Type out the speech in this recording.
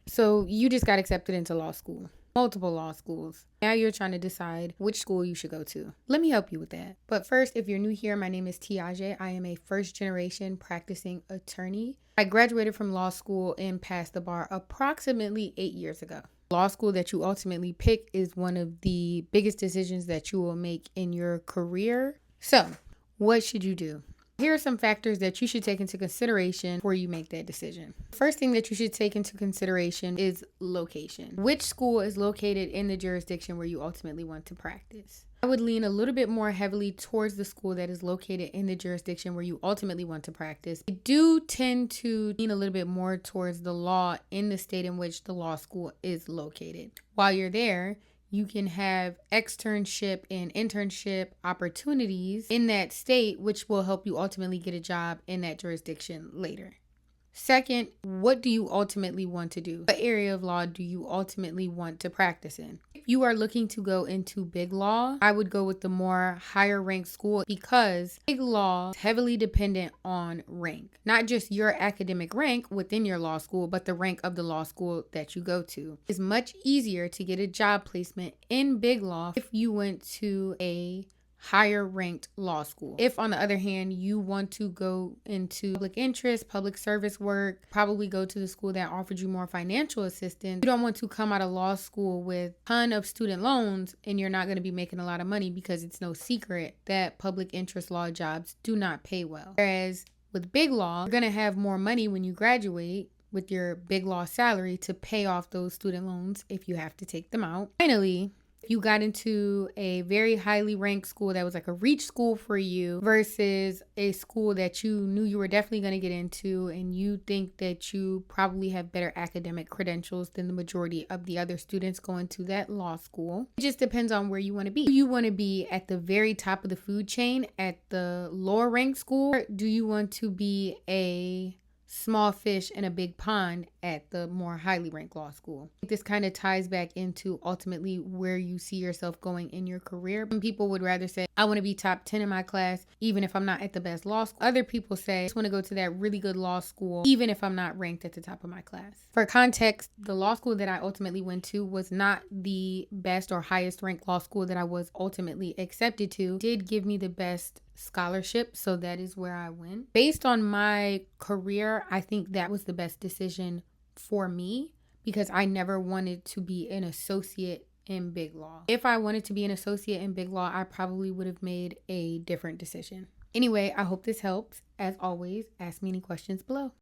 So you just got accepted into law school, multiple law schools. Now you're trying to decide which school you should go to. Let me help you with that. But first, if you're new here, my name is Tiaje. I am a first generation practicing attorney. I graduated from law school and passed the bar approximately 8 years ago. Law school that you ultimately pick is one of the biggest decisions that you will make in your career. So, what should you do? Here are some factors that you should take into consideration before you make that decision. First thing that you should take into consideration is location. Which school is located in the jurisdiction where you ultimately want to practice? I would lean a little bit more heavily towards the school that is located in the jurisdiction where you ultimately want to practice. I do tend to lean a little bit more towards the law in the state in which the law school is located. While you're there, you can have externship and internship opportunities in that state, which will help you ultimately get a job in that jurisdiction later. Second, what do you ultimately want to do? What area of law do you ultimately want to practice in? If you are looking to go into big law, I would go with the more higher ranked school because big law is heavily dependent on rank. Not just your academic rank within your law school, but the rank of the law school that you go to. It's much easier to get a job placement in big law if you went to a higher ranked law school. If on the other hand you want to go into public interest, public service work, probably go to the school that offers you more financial assistance. You don't want to come out of law school with a ton of student loans and you're not going to be making a lot of money, because it's no secret that public interest law jobs do not pay well. Whereas with big law, you're going to have more money when you graduate with your big law salary to pay off those student loans if you have to take them out. Finally, you got into a very highly ranked school that was like a reach school for you versus a school that you knew you were definitely going to get into and you think that you probably have better academic credentials than the majority of the other students going to that law school. It just depends on where you want to be. Do you want to be at the very top of the food chain at the lower ranked school? Or do you want to be a small fish in a big pond at the more highly ranked law school? This kind of ties back into ultimately where you see yourself going in your career. Some people would rather say, I want to be top 10 in my class, even if I'm not at the best law school. Other people say, I just want to go to that really good law school, even if I'm not ranked at the top of my class. For context, the law school that I ultimately went to was not the best or highest ranked law school that I was ultimately accepted to. It did give me the best scholarship, so that is where I went. Based on my career, I think that was the best decision for me because I never wanted to be an associate in big law. If I wanted to be an associate in big law, I probably would have made a different decision. Anyway, I hope this helps. As always, ask me any questions below.